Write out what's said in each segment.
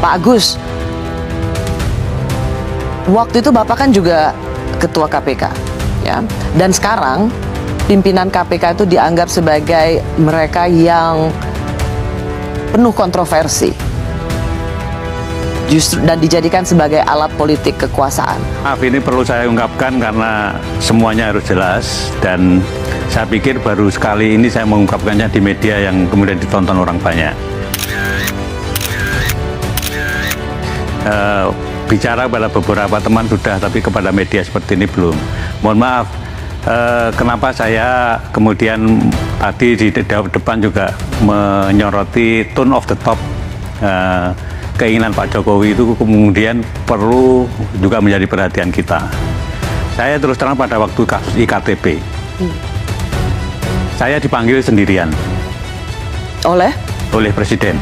Pak Agus, waktu itu Bapak kan juga Ketua KPK, ya. Dan sekarang pimpinan KPK itu dianggap sebagai mereka yang penuh kontroversi, justru dan dijadikan sebagai alat politik kekuasaan. Maaf, ini perlu saya ungkapkan karena semuanya harus jelas, dan saya pikir baru sekali ini saya mengungkapkannya di media yang kemudian ditonton orang banyak. Bicara pada beberapa teman sudah, tapi kepada media seperti ini belum. Mohon maaf, kenapa saya kemudian tadi di depan juga menyoroti tone of the top, keinginan Pak Jokowi itu kemudian perlu juga menjadi perhatian kita. Saya terus terang pada waktu kasus IKTP, saya dipanggil sendirian Oleh Presiden.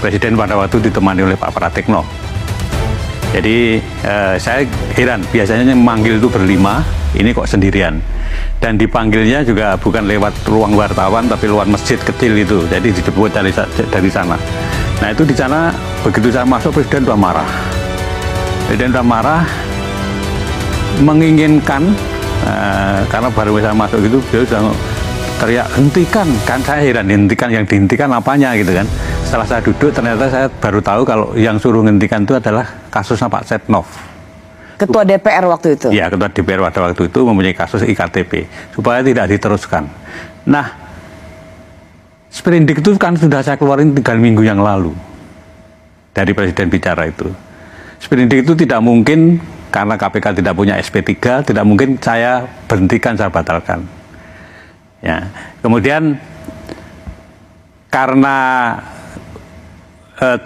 Presiden pada waktu ditemani oleh Pak Pratikno. Jadi saya heran, biasanya memanggil itu berlima, ini kok sendirian. Dan dipanggilnya juga bukan lewat ruang wartawan, tapi lewat masjid kecil itu. Jadi dijemput dari sana. Nah itu di sana, begitu saya masuk, Presiden sudah marah. Presiden sudah marah, menginginkan, karena baru saya masuk gitu, dia sudah teriak, hentikan. Kan saya heran, hentikan, yang dihentikan apanya gitu kan. Setelah saya duduk, ternyata saya baru tahu kalau yang suruh hentikan itu adalah kasusnya Pak Setnov. Ketua DPR waktu itu? Ya, Ketua DPR pada waktu itu mempunyai kasus IKTP, supaya tidak diteruskan. Nah, sprindik itu kan sudah saya keluarin 3 minggu yang lalu, dari Presiden bicara itu. Sprindik itu tidak mungkin, karena KPK tidak punya SP3, tidak mungkin saya berhentikan, saya batalkan. Ya, kemudian karena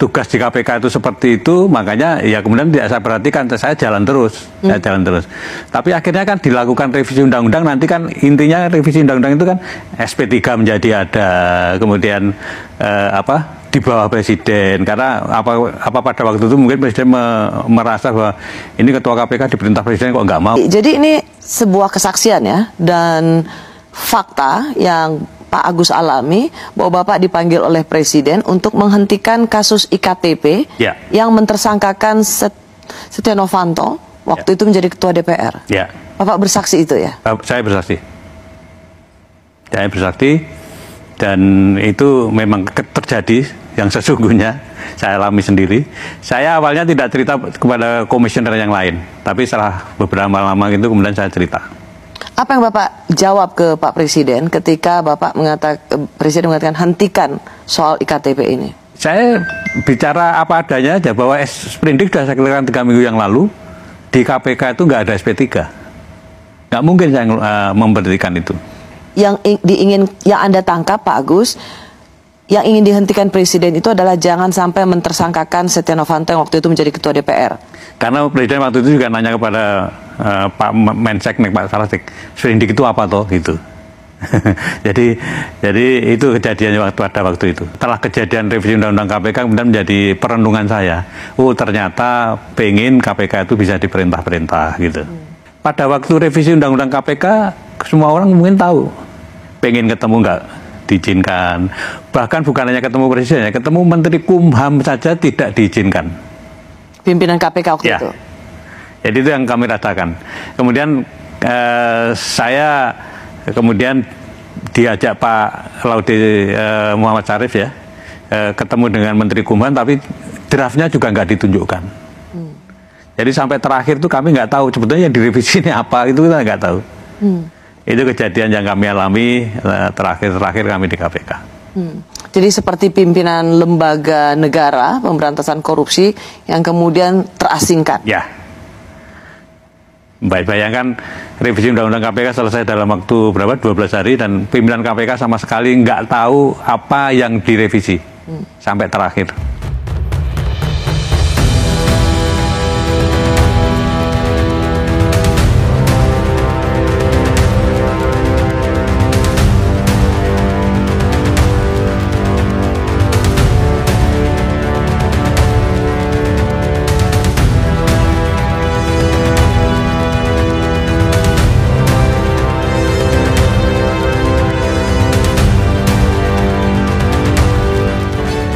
tugas di KPK itu seperti itu, makanya ya kemudian tidak saya perhatikan, saya jalan terus, saya jalan terus. Tapi akhirnya kan dilakukan revisi undang-undang, nanti kan intinya revisi undang-undang itu kan SP3 menjadi ada, kemudian di bawah Presiden, karena apa pada waktu itu mungkin Presiden merasa bahwa ini Ketua KPK diperintah Presiden kok nggak mau. Jadi ini sebuah kesaksian ya, dan fakta yang Pak Agus alami, bahwa Bapak dipanggil oleh Presiden untuk menghentikan kasus IKTP yang mentersangkakan Setia Novanto waktu itu menjadi Ketua DPR. Bapak bersaksi itu ya? Saya bersaksi. Saya bersaksi, dan itu memang terjadi yang sesungguhnya, saya alami sendiri. Saya awalnya tidak cerita kepada komisioner yang lain, tapi setelah beberapa lama itu kemudian saya cerita. Apa yang Bapak jawab ke Pak Presiden ketika Bapak Presiden mengatakan hentikan soal IKTP ini? Saya bicara apa adanya aja, bahwa sprindik sudah saya keluarkan 3 minggu yang lalu, di KPK itu nggak ada SP3. Nggak mungkin saya memberhentikan itu. Yang Anda tangkap Pak Agus, yang ingin dihentikan Presiden itu adalah jangan sampai mentersangkakan Setia Novanto yang waktu itu menjadi Ketua DPR. Karena Presiden waktu itu juga nanya kepada Pak Menseknek, Pak Sarasik, sprindik itu apa toh gitu. jadi itu kejadiannya pada waktu itu. Setelah kejadian revisi Undang-Undang KPK kemudian menjadi perenungan saya. Oh ternyata pengen KPK itu bisa diperintah-perintah gitu. Pada waktu revisi Undang-Undang KPK semua orang mungkin tahu, pengen ketemu nggak diizinkan. Bahkan bukan hanya ketemu Presiden, ya, ketemu Menteri Kumham saja tidak diizinkan. Pimpinan KPK waktu itu. Jadi itu yang kami rasakan. Kemudian saya kemudian diajak Pak Laude Muhammad Syarif ya, ketemu dengan Menteri Kumham, tapi draftnya juga nggak ditunjukkan. Jadi sampai terakhir tuh kami nggak tahu sebetulnya yang direvisi ini apa, itu kita nggak tahu. Itu kejadian yang kami alami terakhir kami di KPK. Jadi seperti pimpinan lembaga negara pemberantasan korupsi yang kemudian terasingkan. Ya. Bayangkan revisi Undang-Undang KPK selesai dalam waktu berapa? 12 hari, dan pimpinan KPK sama sekali nggak tahu apa yang direvisi sampai terakhir.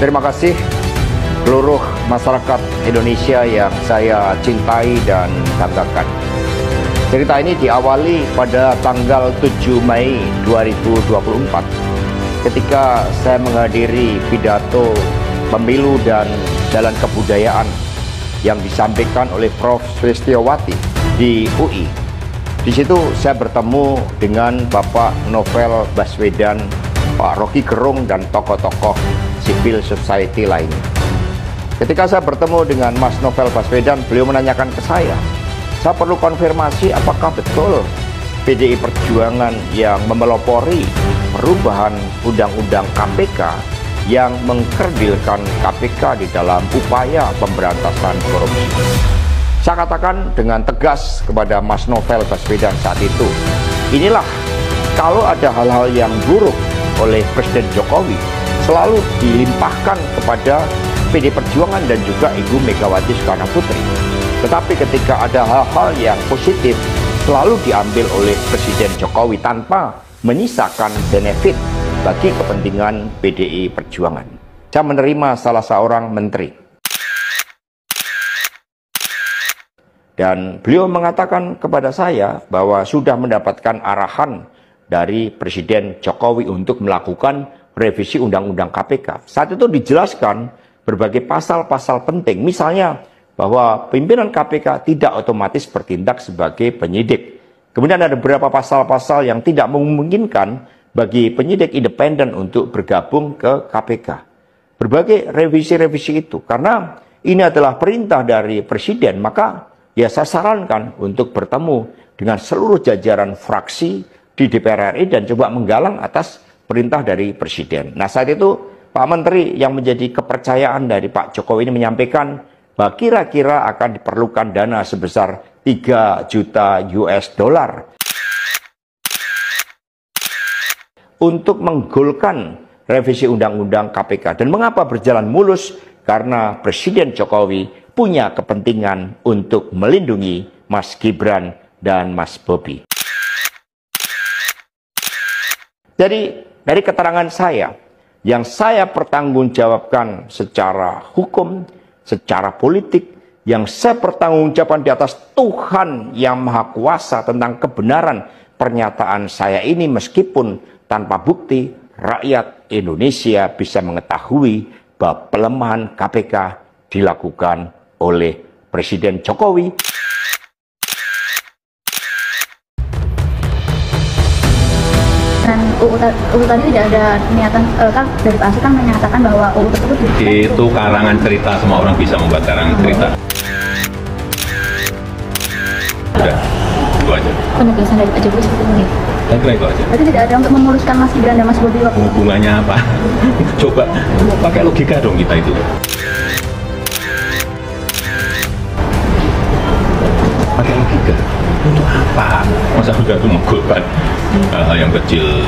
Terima kasih seluruh masyarakat Indonesia yang saya cintai dan banggakan. Cerita ini diawali pada tanggal 7 Mei 2024 ketika saya menghadiri pidato pemilu dan jalan kebudayaan yang disampaikan oleh Prof. Sulistyowati di UI. Di situ saya bertemu dengan Bapak Novel Baswedan, Pak Rocky Gerung, dan tokoh-tokoh civil society lainnya. Ketika saya bertemu dengan Mas Novel Baswedan, beliau menanyakan ke saya perlu konfirmasi apakah betul PDI Perjuangan yang memelopori perubahan Undang-Undang KPK yang mengkerdilkan KPK di dalam upaya pemberantasan korupsi. Saya katakan dengan tegas kepada Mas Novel Baswedan saat itu, inilah kalau ada hal-hal yang buruk oleh Presiden Jokowi selalu dilimpahkan kepada PDI Perjuangan dan juga Ibu Megawati Soekarno Putri. Tetapi ketika ada hal-hal yang positif selalu diambil oleh Presiden Jokowi tanpa menyisakan benefit bagi kepentingan PDI Perjuangan. Saya menerima salah seorang menteri. Dan beliau mengatakan kepada saya bahwa sudah mendapatkan arahan dari Presiden Jokowi untuk melakukan revisi Undang-Undang KPK. Saat itu dijelaskan berbagai pasal-pasal penting, misalnya bahwa pimpinan KPK tidak otomatis bertindak sebagai penyidik. Kemudian ada beberapa pasal-pasal yang tidak memungkinkan bagi penyidik independen untuk bergabung ke KPK. Berbagai revisi-revisi itu, karena ini adalah perintah dari Presiden, maka ya saya sarankan untuk bertemu dengan seluruh jajaran fraksi di DPR RI dan coba menggalang atas perintah dari Presiden. Nah, saat itu Pak Menteri yang menjadi kepercayaan dari Pak Jokowi ini menyampaikan bahwa kira-kira akan diperlukan dana sebesar 3 juta US dollar untuk menggolkan revisi Undang-Undang KPK. Dan mengapa berjalan mulus? Karena Presiden Jokowi punya kepentingan untuk melindungi Mas Gibran dan Mas Bobi. Jadi dari keterangan saya, yang saya pertanggungjawabkan secara hukum, secara politik, yang saya pertanggungjawabkan di atas Tuhan yang Maha Kuasa tentang kebenaran pernyataan saya ini, meskipun tanpa bukti, rakyat Indonesia bisa mengetahui bahwa pelemahan KPK dilakukan oleh Presiden Jokowi. Dan UU tadi tidak ada niatan, kan dari Pak Asri kan menyatakan bahwa UU tersebut itu karangan cerita, semua orang bisa membuat karangan cerita. Udah, itu aja. Penegasan dari Pak Jokowi seperti ini. Saya kira itu aja. Berarti tidak ada untuk memuluskan Mas Gibran dan Mas Bobi waktu. Hubungannya apa? Coba pakai logika dong kita itu. Pakai logika. Untuk apa? Masa udah itu menggolkan hal yang kecil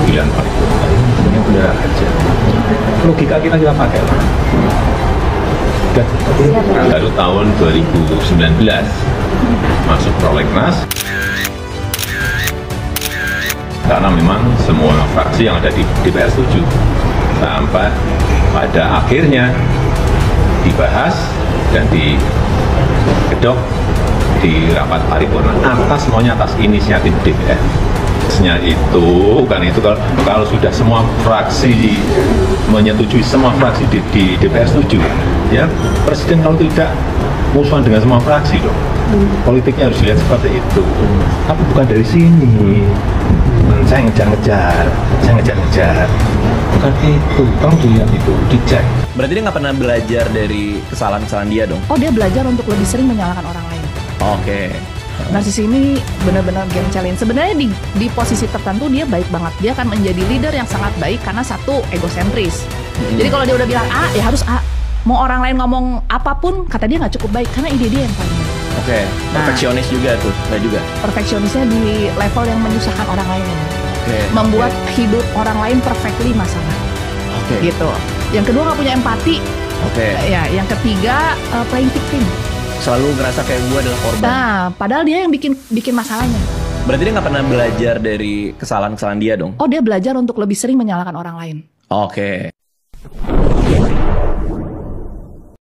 pilihan paripurna, yang benar aja. Logika kita pakai lah. Baru tahun 2019 masuk prolegnas, karena memang semua fraksi yang ada di DPR setuju, sampai pada akhirnya dibahas dan digedok di rapat paripurna maunya atas inisiatif DPR. Itu bukan itu, kalau sudah semua fraksi menyetujui, semua fraksi di DPR setuju, ya Presiden kalau tidak musuhan dengan semua fraksi dong. Politiknya harus dilihat seperti itu. Tapi bukan dari sini. Saya ngejar-ngejar, bukan itu. Kamu dilihat itu, dicek. Berarti dia nggak pernah belajar dari kesalahan-kesalahan dia dong? Oh, dia belajar untuk lebih sering menyalahkan orang lain. Oke. Narsis ini benar-benar game challenge. Sebenarnya di posisi tertentu dia baik banget. Dia akan menjadi leader yang sangat baik karena satu, egosentris. Jadi kalau dia udah bilang A, ya harus A. Mau orang lain ngomong apapun, kata dia nggak cukup baik karena ide dia yang paling baik. Oke. Perfeksionis juga tuh, nggak juga? Perfeksionisnya di level yang menyusahkan orang lain. Membuat hidup orang lain perfectly masalah. Gitu. Yang kedua nggak punya empati. Ya, yang ketiga playing victim. Selalu ngerasa kayak gue adalah korban. Nah, padahal dia yang bikin masalahnya. Berarti dia nggak pernah belajar dari kesalahan-kesalahan dia dong? Oh, dia belajar untuk lebih sering menyalahkan orang lain. Oke.